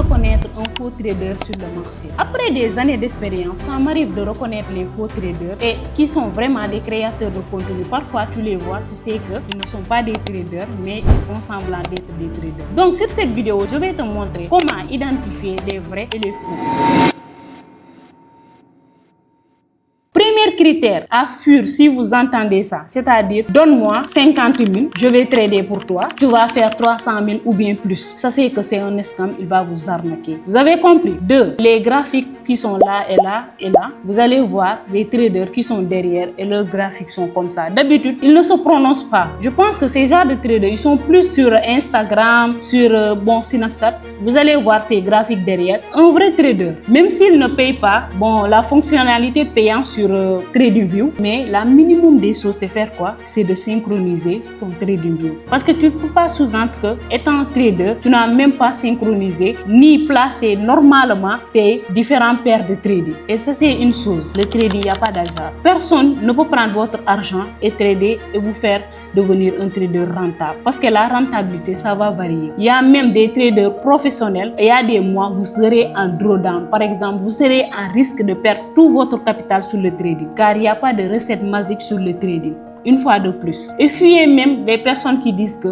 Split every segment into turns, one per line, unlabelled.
reconnaître un faux trader sur le marché? Après des années d'expérience, ça m'arrive de reconnaître les faux traders et qui sont vraiment des créateurs de contenu. Parfois, tu les vois, tu sais qu'ils ne sont pas des traders, mais ils font semblant d'être des traders. Donc, sur cette vidéo, je vais te montrer comment identifier les vrais et les faux. Premier critère à fuir si vous entendez ça, c'est-à-dire donne-moi 50 000, je vais trader pour toi, tu vas faire 300 000 ou bien plus. Ça c'est que c'est un scam, il va vous arnaquer. Vous avez compris? 2. Les graphiques qui sont là et là et là, vous allez voir des traders qui sont derrière et leurs graphiques sont comme ça. D'habitude, ils ne se prononcent pas. Je pense que ces genres de traders, ils sont plus sur Instagram, sur Snapchat. Vous allez voir ces graphiques derrière. Un vrai trader, même s'il ne paye pas, la fonctionnalité payante sur TradingView, mais la minimum des choses c'est faire quoi? C'est de synchroniser ton TradingView. Parce que tu ne peux pas sous-entendre que étant trader, tu n'as même pas synchronisé ni placé normalement tes différents paires de trading. Et ça c'est une chose. Le trading, il n'y a pas d'argent. Personne ne peut prendre votre argent et trader et vous faire devenir un trader rentable. Parce que la rentabilité, ça va varier. Il y a même des traders professionnels et il y a des mois, vous serez en drawdown. Par exemple, vous serez en risque de perdre tout votre capital sur le trading. Car il n'y a pas de recette magique sur le trading. Une fois de plus. Et fuyez même les personnes qui disent que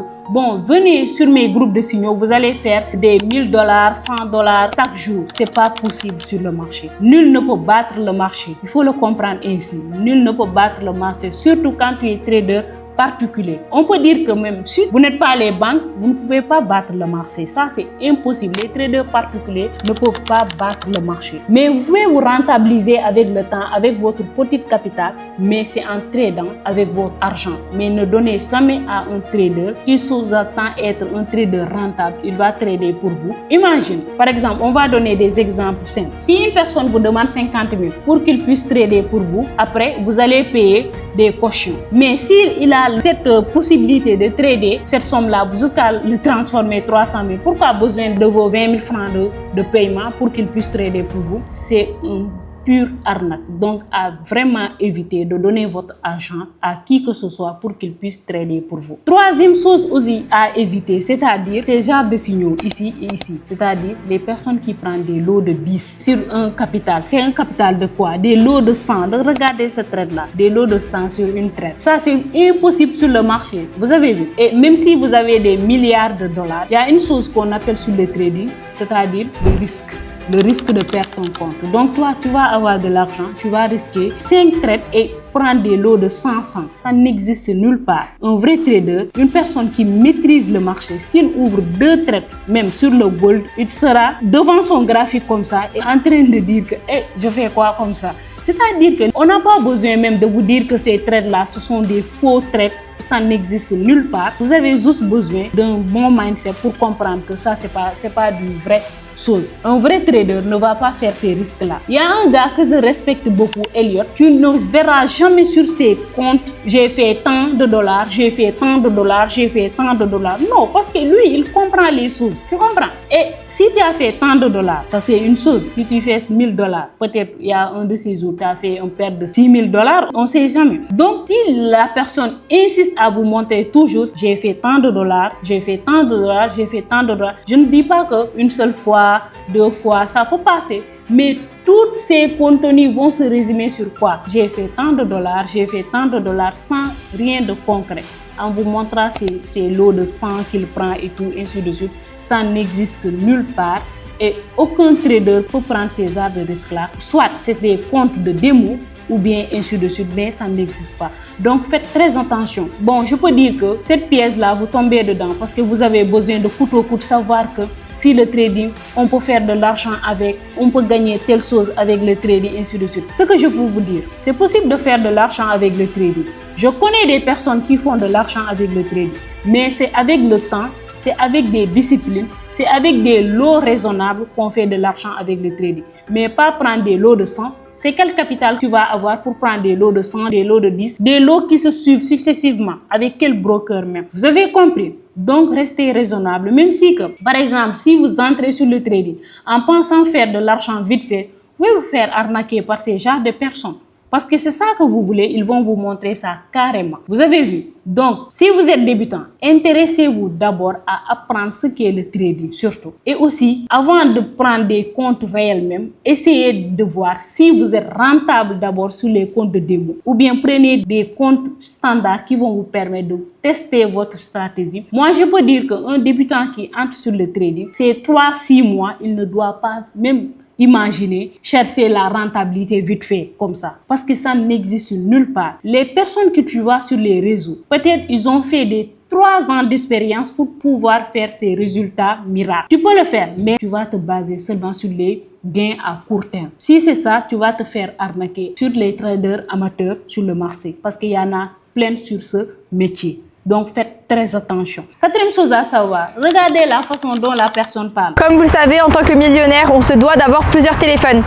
venez sur mes groupes de signaux, vous allez faire des $1000, $100 chaque jour. C'est pas possible sur le marché. Nul ne peut battre le marché. Il faut le comprendre ainsi. Nul ne peut battre le marché, surtout quand tu es trader particulier. On peut dire que même si vous n'êtes pas les banques, vous ne pouvez pas battre le marché. Ça, c'est impossible. Les traders particuliers ne peuvent pas battre le marché. Mais vous pouvez vous rentabiliser avec le temps, avec votre petite capital, mais c'est en tradant avec votre argent. Mais ne donnez jamais à un trader qui sous-entend être un trader rentable. Il va trader pour vous. Imagine, par exemple, on va donner des exemples simples. Si une personne vous demande 50 000 pour qu'il puisse trader pour vous, après, vous allez payer des cautions. Mais s'il a cette possibilité de trader cette somme-là jusqu'à le transformer 300 000. Pourquoi besoin de vos 20 000 francs de paiement pour qu'il puisse trader pour vous? C'est un pure arnaque. Donc, à vraiment éviter de donner votre argent à qui que ce soit pour qu'il puisse trader pour vous. Troisième chose aussi à éviter, c'est-à-dire ces genres de signaux ici et ici. C'est-à-dire les personnes qui prennent des lots de 10 sur un capital. C'est un capital de quoi? Des lots de 100. Donc, regardez ce trade-là. Des lots de 100 sur une trade. Ça, c'est impossible sur le marché. Vous avez vu? Et même si vous avez des milliards de dollars, il y a une chose qu'on appelle sur le trading, c'est-à-dire le risque. Le risque de perdre ton compte. Donc toi, tu vas avoir de l'argent, tu vas risquer 5 trades et prendre des lots de 100. Ça n'existe nulle part. Un vrai trader, une personne qui maîtrise le marché, s'il ouvre 2 trades, même sur le gold, il sera devant son graphique comme ça et en train de dire que je fais quoi comme ça. C'est-à-dire qu'on n'a pas besoin même de vous dire que ces trades-là, ce sont des faux trades. Ça n'existe nulle part. Vous avez juste besoin d'un bon mindset pour comprendre que ça, c'est pas du vrai chose. Un vrai trader ne va pas faire ces risques-là. Il y a un gars que je respecte beaucoup, Elliot. Tu ne verras jamais sur ses comptes, j'ai fait tant de dollars, j'ai fait tant de dollars, j'ai fait tant de dollars. Non, parce que lui, il comprend les choses. Tu comprends? Et si tu as fait tant de dollars, ça c'est une chose. Si tu fais $1000, peut-être il y a un de ces jours, tu as fait un perte de $6000, on ne sait jamais. Donc, si la personne insiste à vous montrer toujours, j'ai fait tant de dollars, j'ai fait tant de dollars, j'ai fait tant de dollars, je ne dis pas qu'une seule fois, 2 fois, ça peut passer. Mais tous ces contenus vont se résumer sur quoi? J'ai fait tant de dollars, j'ai fait tant de dollars sans rien de concret. En vous montrant ces lots de 100 qu'il prend et tout, ainsi de suite, ça n'existe nulle part. Et aucun trader peut prendre ces genres de risques-là. Soit c'est des comptes de démo, ou bien ainsi de suite, mais ça n'existe pas. Donc faites très attention. Je peux dire que cette pièce-là, vous tombez dedans parce que vous avez besoin de coûte au coûte savoir que si le trading, on peut faire de l'argent avec, on peut gagner telle chose avec le trading, ainsi de suite. Ce que je peux vous dire, c'est possible de faire de l'argent avec le trading. Je connais des personnes qui font de l'argent avec le trading, mais c'est avec le temps, c'est avec des disciplines, c'est avec des lots raisonnables qu'on fait de l'argent avec le trading. Mais pas prendre des lots de 100. C'est quel capital tu vas avoir pour prendre des lots de 100, des lots de 10, des lots qui se suivent successivement, avec quel broker même. Vous avez compris? Donc, restez raisonnable. Même si que, par exemple, si vous entrez sur le trading en pensant faire de l'argent vite fait, vous pouvez vous faire arnaquer par ces genres de personnes. Parce que c'est ça que vous voulez, ils vont vous montrer ça carrément. Vous avez vu? Donc, si vous êtes débutant, intéressez-vous d'abord à apprendre ce qu'est le trading, surtout. Et aussi, avant de prendre des comptes réels même, essayez de voir si vous êtes rentable d'abord sur les comptes de démo. Ou bien prenez des comptes standards qui vont vous permettre de tester votre stratégie. Moi, je peux dire qu'un débutant qui entre sur le trading, c'est 3-6 mois, il ne doit pas même imaginez chercher la rentabilité vite fait comme ça. Parce que ça n'existe nulle part. Les personnes que tu vois sur les réseaux, peut-être ils ont fait des 3 ans d'expérience pour pouvoir faire ces résultats miracles. Tu peux le faire, mais tu vas te baser seulement sur les gains à court terme. Si c'est ça, tu vas te faire arnaquer sur les traders amateurs sur le marché. Parce qu'il y en a plein sur ce métier. Donc, faites très attention. Quatrième chose à savoir, regardez la façon dont la personne parle.
Comme vous le savez, en tant que millionnaire, on se doit d'avoir plusieurs téléphones.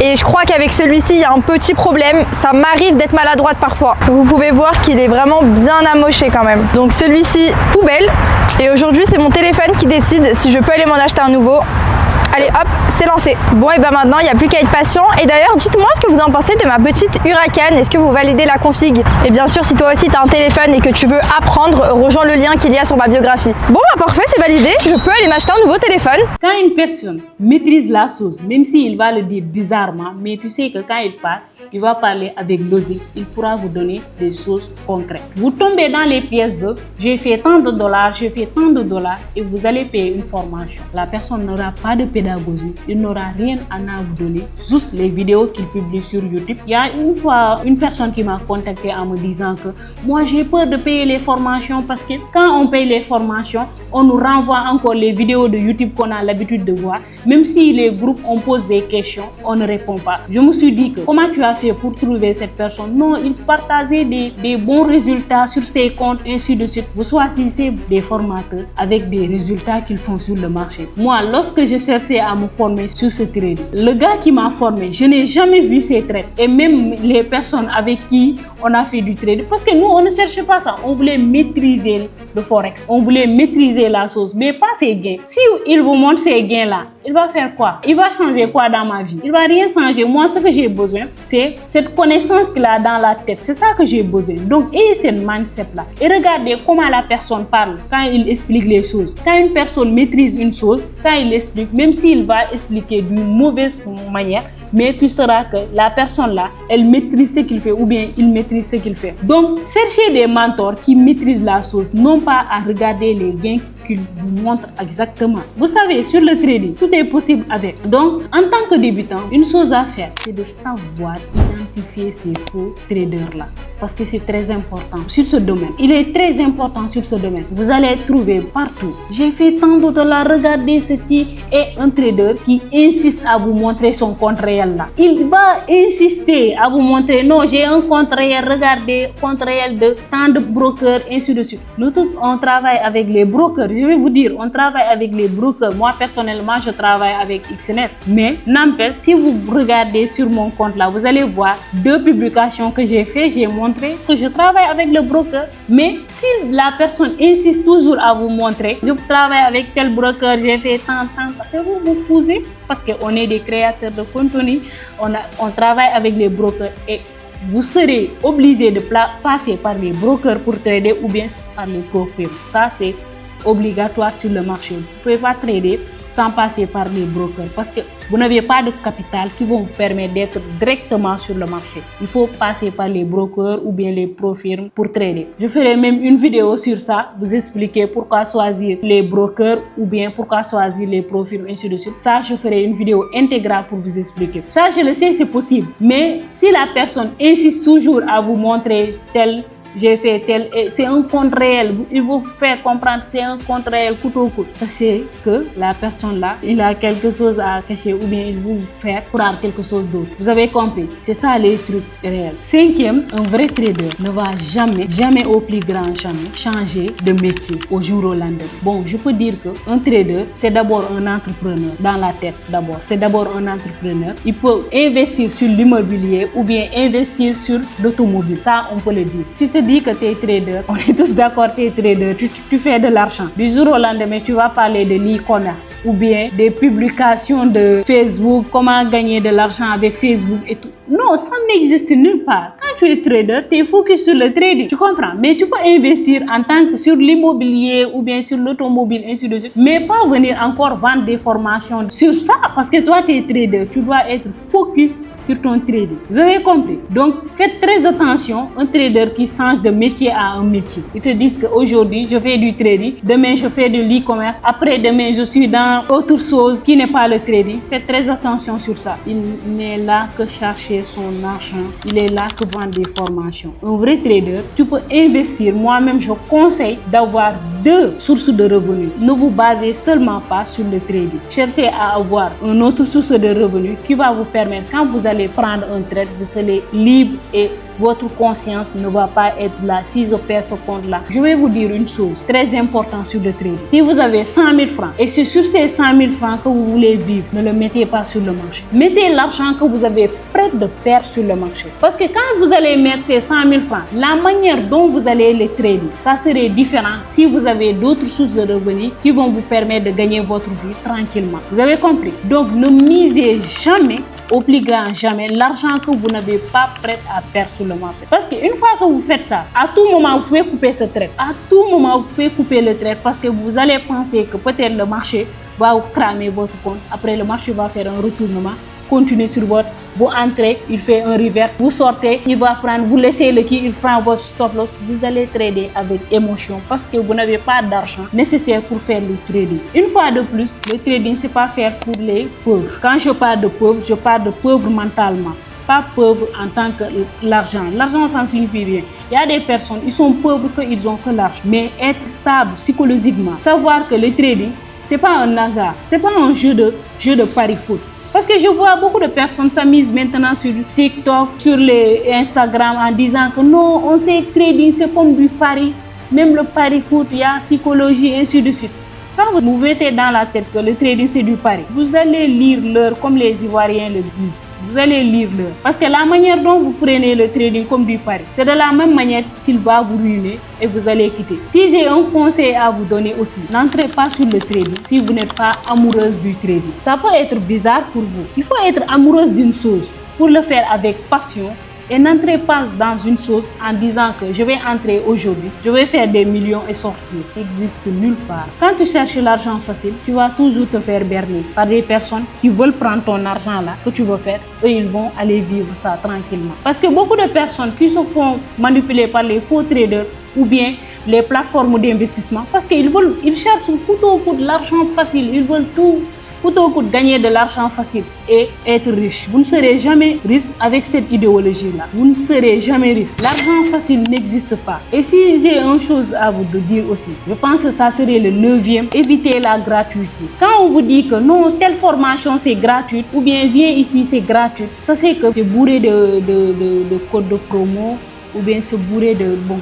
Et je crois qu'avec celui-ci, il y a un petit problème. Ça m'arrive d'être maladroite parfois. Vous pouvez voir qu'il est vraiment bien amoché quand même. Donc celui-ci, poubelle. Et aujourd'hui, c'est mon téléphone qui décide si je peux aller m'en acheter un nouveau. Allez hop, c'est lancé. Bon et ben maintenant il n'y a plus qu'à être patient. Et d'ailleurs dites-moi ce que vous en pensez de ma petite Huracan. Est-ce que vous validez la config? Et bien sûr si toi aussi tu as un téléphone et que tu veux apprendre, rejoins le lien qu'il y a sur ma biographie. Bon bah parfait, c'est validé. Je peux aller m'acheter un nouveau téléphone.
Quand une personne maîtrise la chose, même s'il va le dire bizarrement, mais tu sais que quand il parle, il va parler avec logique. Il pourra vous donner des choses concrètes. Vous tombez dans les pièces de j'ai fait tant de dollars, j'ai fait tant de dollars et vous allez payer une formation. La personne n'aura pas de pédagogie. Il n'aura rien à vous donner, juste les vidéos qu'il publie sur YouTube. Il y a une fois une personne qui m'a contacté en me disant que moi j'ai peur de payer les formations parce que quand on paye les formations, on nous renvoie encore les vidéos de YouTube qu'on a l'habitude de voir. Même si les groupes on pose des questions, on ne répond pas. Je me suis dit que comment tu as fait pour trouver cette personne? Non, il partageait des bons résultats sur ses comptes, ainsi de suite. Vous choisissez des formateurs avec des résultats qu'ils font sur le marché. Moi, lorsque je cherchais à me former sur ce trading, le gars qui m'a formé, je n'ai jamais vu ses trades. Et même les personnes avec qui on a fait du trading, parce que nous, on ne cherchait pas ça. On voulait maîtriser le forex. On voulait maîtriser la chose, mais pas ses gains. Si il vous montre ces gains-là, il va faire quoi? Il va changer quoi dans ma vie? Il va rien changer. Moi, ce que j'ai besoin, c'est cette connaissance qu'il a dans la tête. C'est ça que j'ai besoin. Donc, ayez cette mindset-là. Et regardez comment la personne parle quand il explique les choses. Quand une personne maîtrise une chose, quand il explique, même s'il va expliquer d'une mauvaise manière, mais tu sauras que la personne là, elle maîtrise ce qu'il fait ou bien il maîtrise ce qu'il fait. Donc, cherchez des mentors qui maîtrisent la chose, non pas à regarder les gains qu'ils vous montrent exactement. Vous savez, sur le trading, tout est possible avec. Donc, en tant que débutant, une chose à faire, c'est de savoir identifier ces faux traders-là. Parce que c'est très important sur ce domaine. Il est très important sur ce domaine. Vous allez trouver partout. J'ai fait tant de dollars, regardez ceci. Et un trader qui insiste à vous montrer son compte réel là. Il va insister à vous montrer, non, j'ai un compte réel, regardez, compte réel de tant de brokers, ainsi de suite. Nous tous, on travaille avec les brokers. Je vais vous dire, on travaille avec les brokers. Moi, personnellement, je travaille avec XNS. Mais, n'empêche, si vous regardez sur mon compte là, vous allez voir 2 publications que j'ai fait. J'ai montré que je travaille avec le broker. Mais si la personne insiste toujours à vous montrer, je travaille avec tel broker, j'ai fait tant, parce que vous poussez, parce qu'on est des créateurs de contenu, on travaille avec les brokers et vous serez obligé de passer par les brokers pour trader ou bien par les profils. Ça, c'est obligatoire sur le marché. Vous ne pouvez pas trader sans passer par les brokers parce que vous n'avez pas de capital qui vont vous permettre d'être directement sur le marché. Il faut passer par les brokers ou bien les pro-firmes pour trader. Je ferai même une vidéo sur ça, vous expliquer pourquoi choisir les brokers ou bien pourquoi choisir les pro-firmes, ainsi de suite. Ça, je ferai une vidéo intégrale pour vous expliquer. Ça, je le sais, c'est possible. Mais si la personne insiste toujours à vous montrer tel, j'ai fait tel, et c'est un compte réel, il vous faire comprendre c'est un compte réel coûte au coûte. Sachez que la personne là, il a quelque chose à cacher ou bien il vous faire croire quelque chose d'autre. Vous avez compris? C'est ça les trucs réels. 5e, un vrai trader ne va jamais au plus grand jamais changer de métier au jour au lendemain. Bon, je peux dire que un trader, c'est d'abord un entrepreneur dans la tête d'abord. C'est d'abord un entrepreneur. Il peut investir sur l'immobilier ou bien investir sur l'automobile. Ça, on peut le dire. Tu te dis que tu es trader, on est tous d'accord, tu es trader, tu fais de l'argent. Du jour au lendemain, tu vas parler de l'e-commerce ou bien des publications de Facebook, comment gagner de l'argent avec Facebook et tout. Non, ça n'existe nulle part. Quand tu es trader, tu es focus sur le trading. Tu comprends? Mais tu peux investir en tant que sur l'immobilier ou bien sur l'automobile, ainsi de suite. Mais pas venir encore vendre des formations sur ça. Parce que toi, tu es trader. Tu dois être focus sur ton trading. Vous avez compris? Donc, faites très attention. Un trader qui change de métier à un métier. Ils te disent qu'aujourd'hui, je fais du trading. Demain, je fais de l'e-commerce. Après-demain, je suis dans autre chose qui n'est pas le trading. Faites très attention sur ça. Il n'est là que chercher son argent. Il est là que vendre des formations. Un vrai trader, tu peux investir. Moi-même, je conseille d'avoir 2 sources de revenus. Ne vous basez seulement pas sur le trading. Cherchez à avoir une autre source de revenus qui va vous permettre, quand vous allez prendre un trade, vous serez libre et votre conscience ne va pas être là. Si je perds ce compte-là, je vais vous dire une chose très importante sur le trading. Si vous avez 100 000 francs et c'est sur ces 100 000 francs que vous voulez vivre, ne le mettez pas sur le marché. Mettez l'argent que vous avez prêt de perdre sur le marché. Parce que quand vous allez mettre ces 100 000 francs, la manière dont vous allez les trader, ça serait différent si vous avez d'autres sources de revenus qui vont vous permettre de gagner votre vie tranquillement. Vous avez compris? Donc, ne misez jamais, au plus grand jamais, l'argent que vous n'avez pas prêt à perdre sur le marché. Parce qu'une fois que vous faites ça, à tout moment, vous pouvez couper ce trade. À tout moment, vous pouvez couper le trade parce que vous allez penser que peut-être le marché va vous cramer votre compte. Après, le marché va faire un retournement. Continuez sur votre, vous entrez, il fait un reverse, vous sortez, il va prendre, vous laissez le qui, il prend votre stop loss, vous allez trader avec émotion parce que vous n'avez pas d'argent nécessaire pour faire le trading. Une fois de plus, le trading, c'est pas faire pour les pauvres. Quand je parle de pauvres, je parle de pauvres mentalement. Pas pauvres en tant que l'argent. L'argent, ça ne signifie rien. Il y a des personnes, ils sont pauvres qu'ils ont que l'argent. Mais être stable psychologiquement, savoir que le trading, c'est pas un hasard, c'est pas un jeu de pari foot. Parce que je vois beaucoup de personnes s'amusent maintenant sur TikTok, sur les Instagram en disant que non, on sait que trading c'est comme du pari. Même le pari foot, il y a psychologie, ainsi de suite. Quand vous vous mettez dans la tête que le trading c'est du pari, vous allez lire l'heure comme les Ivoiriens le disent. Vous allez lire l'heure. Parce que la manière dont vous prenez le trading comme du pari, c'est de la même manière qu'il va vous ruiner et vous allez quitter. Si j'ai un conseil à vous donner aussi, n'entrez pas sur le trading si vous n'êtes pas amoureuse du trading. Ça peut être bizarre pour vous. Il faut être amoureuse d'une chose pour le faire avec passion. Et n'entrez pas dans une chose en disant que je vais entrer aujourd'hui, je vais faire des millions et sortir. Ça n'existe nulle part. Quand tu cherches l'argent facile, tu vas toujours te faire berner par des personnes qui veulent prendre ton argent là que tu veux faire. Eux, ils vont aller vivre ça tranquillement. Parce que beaucoup de personnes qui se font manipuler par les faux traders ou bien les plateformes d'investissement, parce qu'ils cherchent coûte au coûte l'argent facile, ils veulent tout. Plutôt que de gagner de l'argent facile et être riche. Vous ne serez jamais riche avec cette idéologie-là. Vous ne serez jamais riche. L'argent facile n'existe pas. Et si j'ai une chose à vous dire aussi, je pense que ça serait le 9e, éviter la gratuité. Quand on vous dit que non, telle formation c'est gratuite, ou bien viens ici c'est gratuit, ça c'est que c'est bourré de codes de promo, ou bien c'est bourré de... Bon,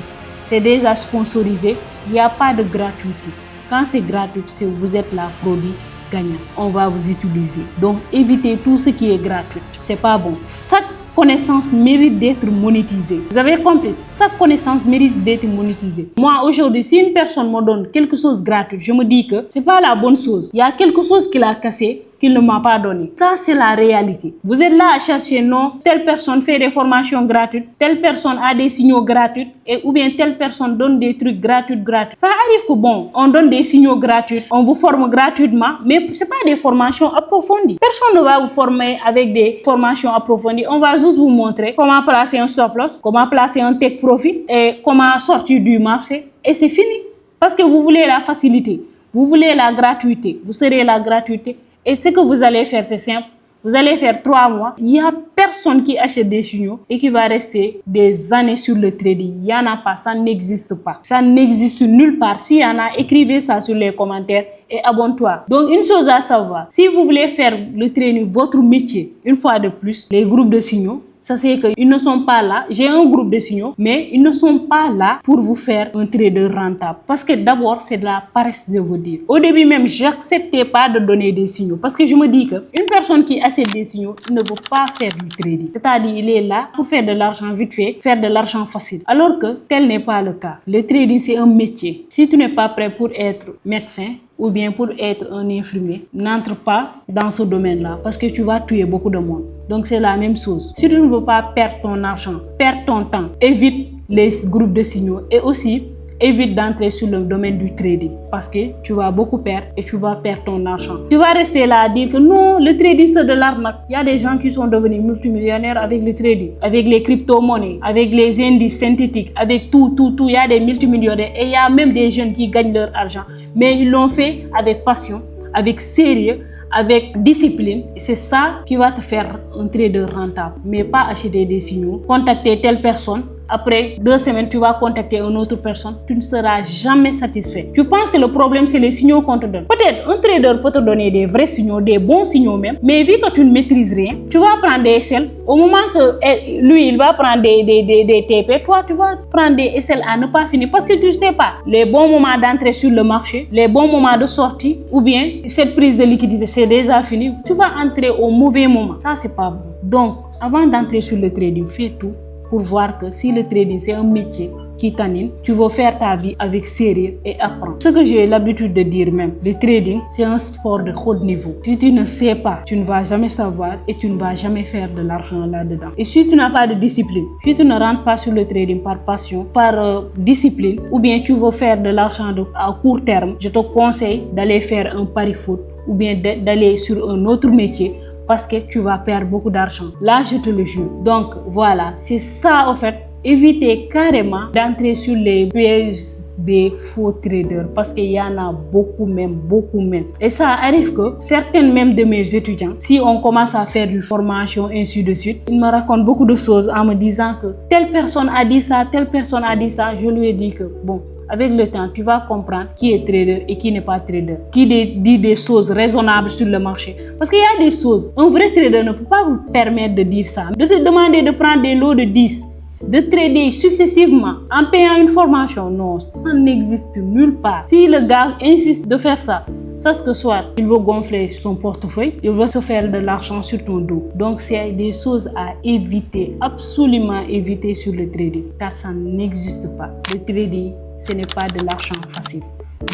c'est déjà sponsorisé. Il n'y a pas de gratuité. Quand c'est gratuit, c'est vous êtes là, produit gagnant. On va vous utiliser. Donc, évitez tout ce qui est gratuit. C'est pas bon. Chaque connaissance mérite d'être monétisée. Vous avez compris? Chaque connaissance mérite d'être monétisée. Moi, aujourd'hui, si une personne me donne quelque chose de gratuit, je me dis que c'est pas la bonne chose. Il y a quelque chose qu'il a cassé, qu'il ne m'a pas donné. Ça, c'est la réalité. Vous êtes là à chercher, non, telle personne fait des formations gratuites, telle personne a des signaux gratuits, ou bien telle personne donne des trucs gratuits. Ça arrive que bon, on donne des signaux gratuits, on vous forme gratuitement, mais c'est pas des formations approfondies. Personne ne va vous former avec des formations approfondies. On va juste vous montrer comment placer un stop loss, comment placer un take profit et comment sortir du marché. Et c'est fini. Parce que vous voulez la facilité, vous voulez la gratuité, vous serez la gratuité. Et ce que vous allez faire, c'est simple. Vous allez faire 3 mois. Il n'y a personne qui achète des signaux et qui va rester des années sur le trading. Il n'y en a pas. Ça n'existe pas. Ça n'existe nulle part. S'il y en a, écrivez ça sur les commentaires et abonne-toi. Donc, une chose à savoir. Si vous voulez faire le trading, votre métier, une fois de plus, les groupes de signaux, ça c'est qu'ils ne sont pas là. J'ai un groupe de signaux, mais ils ne sont pas là pour vous faire un trader rentable. Parce que d'abord, c'est de la paresse de vous dire. Au début même, j'acceptais pas de donner des signaux. Parce que je me dis que une personne qui achète des signaux ne veut pas faire du trading. C'est-à-dire, il est là pour faire de l'argent vite fait, faire de l'argent facile. Alors que tel n'est pas le cas. Le trading, c'est un métier. Si tu n'es pas prêt pour être médecin, ou bien pour être un infirmier, n'entre pas dans ce domaine-là parce que tu vas tuer beaucoup de monde. Donc c'est la même chose. Si tu ne veux pas perdre ton argent, perdre ton temps, évite les groupes de signaux et aussi évite d'entrer sur le domaine du trading parce que tu vas beaucoup perdre et tu vas perdre ton argent. Tu vas rester là à dire que non, le trading c'est de l'arnaque. Il y a des gens qui sont devenus multimillionnaires avec le trading, avec les crypto-monnaies, avec les indices synthétiques, avec tout. Il y a des multimillionnaires et il y a même des jeunes qui gagnent leur argent. Mais ils l'ont fait avec passion, avec sérieux, avec discipline. C'est ça qui va te faire un trader rentable, mais pas acheter des signaux, contacter telle personne. Après 2 semaines, tu vas contacter une autre personne. Tu ne seras jamais satisfait. Tu penses que le problème, c'est les signaux qu'on te donne. Peut-être un trader peut te donner des vrais signaux, des bons signaux même. Mais vu que tu ne maîtrises rien, tu vas prendre des SL. Au moment que lui, il va prendre des TP, toi, tu vas prendre des SL à ne pas finir. Parce que tu ne sais pas les bons moments d'entrée sur le marché, les bons moments de sortie, ou bien cette prise de liquidité, c'est déjà fini. Tu vas entrer au mauvais moment. Ça, c'est pas bon. Donc, avant d'entrer sur le trading, fais tout pour voir que si le trading c'est un métier qui t'anime, tu veux faire ta vie avec sérieux et apprendre. Ce que j'ai l'habitude de dire même, le trading c'est un sport de haut niveau. Si tu ne sais pas, tu ne vas jamais savoir et tu ne vas jamais faire de l'argent là-dedans. Et si tu n'as pas de discipline, si tu ne rentres pas sur le trading par passion, par discipline, ou bien tu veux faire de l'argent à court terme, je te conseille d'aller faire un pari foot ou bien d'aller sur un autre métier parce que tu vas perdre beaucoup d'argent. Là, je te le jure. Donc, voilà, c'est ça en fait. Évitez carrément d'entrer sur les pièges des faux traders parce qu'il y en a beaucoup même. Et ça arrive que certaines même de mes étudiants, si on commence à faire une formation, ainsi de suite, ils me racontent beaucoup de choses en me disant que telle personne a dit ça, telle personne a dit ça. Je lui ai dit que bon, avec le temps, tu vas comprendre qui est trader et qui n'est pas trader. Qui dit des choses raisonnables sur le marché. Parce qu'il y a des choses. Un vrai trader ne peut pas vous permettre de dire ça. De te demander de prendre des lots de 10. De trader successivement en payant une formation. Non, ça n'existe nulle part. Si le gars insiste de faire ça, sache que soit il veut gonfler son portefeuille, il veut se faire de l'argent sur ton dos. Donc c'est des choses à éviter, absolument éviter sur le trading. Car ça n'existe pas. Le trading, ce n'est pas de l'argent facile.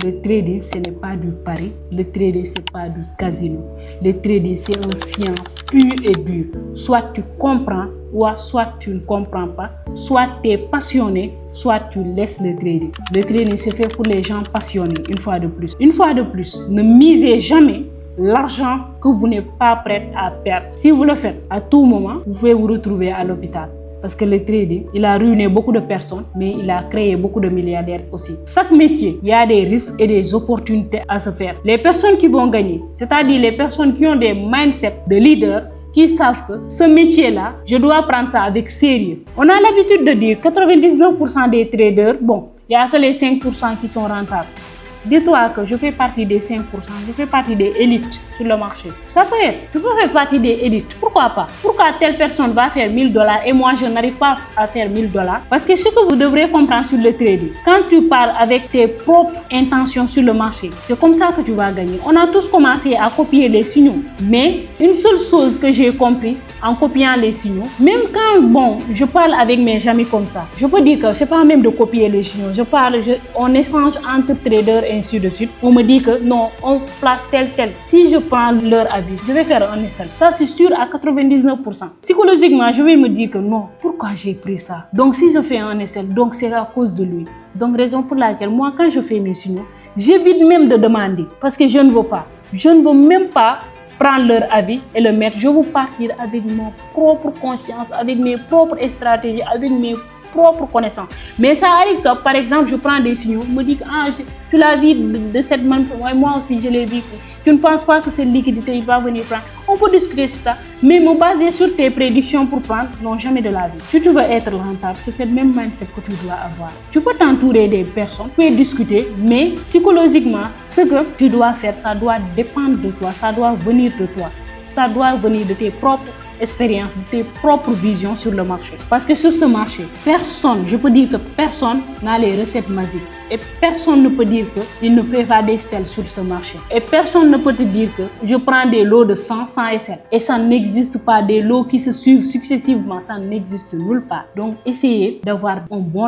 Le trading, ce n'est pas du pari. Le trading, ce n'est pas du casino. Le trading, c'est une science pure et dure. Soit tu comprends, ou soit tu ne comprends pas. Soit tu es passionné, soit tu laisses le trading. Le trading, c'est fait pour les gens passionnés, une fois de plus. Une fois de plus, ne misez jamais l'argent que vous n'êtes pas prêt à perdre. Si vous le faites, à tout moment, vous pouvez vous retrouver à l'hôpital. Parce que le trading, il a ruiné beaucoup de personnes, mais il a créé beaucoup de milliardaires aussi. Chaque métier, il y a des risques et des opportunités à se faire. Les personnes qui vont gagner, c'est-à-dire les personnes qui ont des mindsets de leaders, qui savent que ce métier-là, je dois prendre ça avec sérieux. On a l'habitude de dire 99% des traders, bon, il n'y a que les 5% qui sont rentables. Dis-toi que je fais partie des 5%, je fais partie des élites sur le marché. Ça peut être, tu peux faire partie des élites. Pourquoi pas? Pourquoi telle personne va faire $1000 et moi je n'arrive pas à faire $1000? Parce que ce que vous devrez comprendre sur le trading, quand tu pars avec tes propres intentions sur le marché, c'est comme ça que tu vas gagner. On a tous commencé à copier les signaux. Mais une seule chose que j'ai compris en copiant les signaux, même quand je parle avec mes amis comme ça, je peux dire que c'est pas même de copier les signaux. On échange entre traders et ainsi de suite. On me dit que non, on place tel. Si je prends leur avis, je vais faire un SL. Ça, c'est sûr à 99%. Psychologiquement, je vais me dire que non, pourquoi j'ai pris ça? Donc, si je fais un SL, donc c'est à cause de lui. Donc, raison pour laquelle, moi, quand je fais mes signaux, j'évite même de demander parce que je ne veux pas. Je ne veux même pas prendre leur avis et le mettre. Je veux partir avec ma propre conscience, avec mes propres stratégies, avec mes propres connaissances. Mais ça arrive que, par exemple, je prends des signaux, je me dis que tu l'as vu de cette manière, moi aussi je l'ai vu. Tu ne penses pas que cette liquidité, il va venir prendre. On peut discuter sur ça, mais me baser sur tes prédictions pour prendre, non, jamais de la vie. Si tu veux être rentable, c'est cette même mindset que tu dois avoir. Tu peux t'entourer des personnes, tu peux discuter, mais psychologiquement, ce que tu dois faire, ça doit dépendre de toi, ça doit venir de toi. Ça doit venir de tes propres expériences, de tes propres visions sur le marché. Parce que sur ce marché, personne, je peux dire que personne n'a les recettes magiques. Et personne ne peut dire qu'il ne fait pas des SL sur ce marché. Et personne ne peut te dire que je prends des lots de 100 SL. Et ça n'existe pas, des lots qui se suivent successivement, ça n'existe nulle part. Donc, essayez d'avoir un bon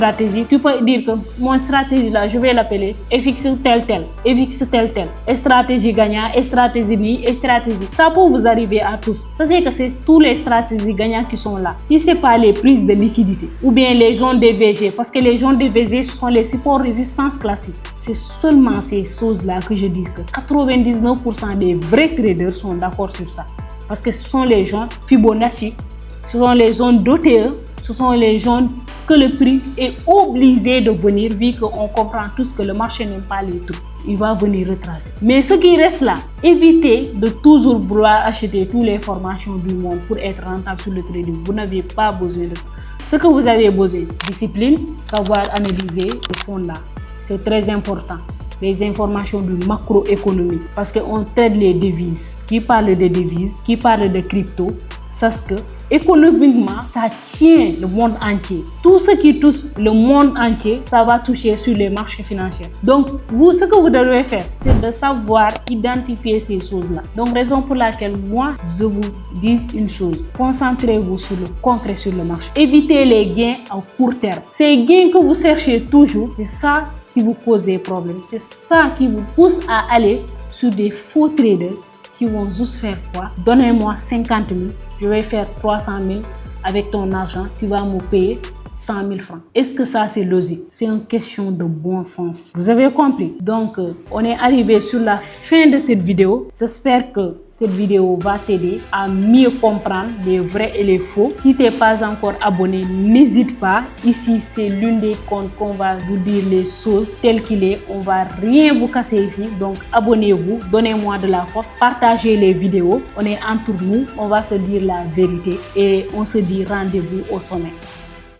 stratégie, tu peux dire que mon stratégie là, je vais l'appeler FX tel tel, FX tel tel, et stratégie gagnant, et stratégie ni, et stratégie. Ça peut vous arriver à tous. Ça c'est que c'est tous les stratégies gagnants qui sont là. Si c'est pas les prises de liquidité ou bien les zones DVG, parce que les zones DVG ce sont les supports résistance classiques. C'est seulement ces choses-là que je dis que 99% des vrais traders sont d'accord sur ça. Parce que ce sont les zones Fibonacci, ce sont les zones d'OTE, ce sont les zones que le prix est obligé de venir vu qu'on comprend tous que le marché n'aime pas les trucs. Il va venir retracer. Mais ce qui reste là, évitez de toujours vouloir acheter toutes les formations du monde pour être rentable sur le trading. Vous n'avez pas besoin de ça. Ce que vous avez besoin, discipline, savoir analyser le fond là. C'est très important. Les informations du macroéconomie. Parce qu'on traite les devises. Qui parle de devises, qui parle de crypto, sache que économiquement, ça tient le monde entier. Tout ce qui touche le monde entier, ça va toucher sur les marchés financiers. Donc, vous, ce que vous devez faire, c'est de savoir identifier ces choses-là. Donc, raison pour laquelle moi, je vous dis une chose. Concentrez-vous sur le concret sur le marché. Évitez les gains à court terme. Ces gains que vous cherchez toujours, c'est ça qui vous cause des problèmes. C'est ça qui vous pousse à aller sur des faux traders qui vont juste faire quoi? Donnez-moi 50 000, je vais faire 300 000 avec ton argent, tu vas me payer 100 000 francs. Est-ce que ça c'est logique? C'est une question de bon sens. Vous avez compris? Donc, on est arrivé sur la fin de cette vidéo. J'espère que cette vidéo va t'aider à mieux comprendre les vrais et les faux. Si tu n'es pas encore abonné, n'hésite pas. Ici, c'est l'une des comptes qu'on va vous dire les choses telles qu'il est. On va rien vous casser ici. Donc, abonnez-vous, donnez-moi de la force, partagez les vidéos. On est entre nous, on va se dire la vérité et on se dit rendez-vous au sommet.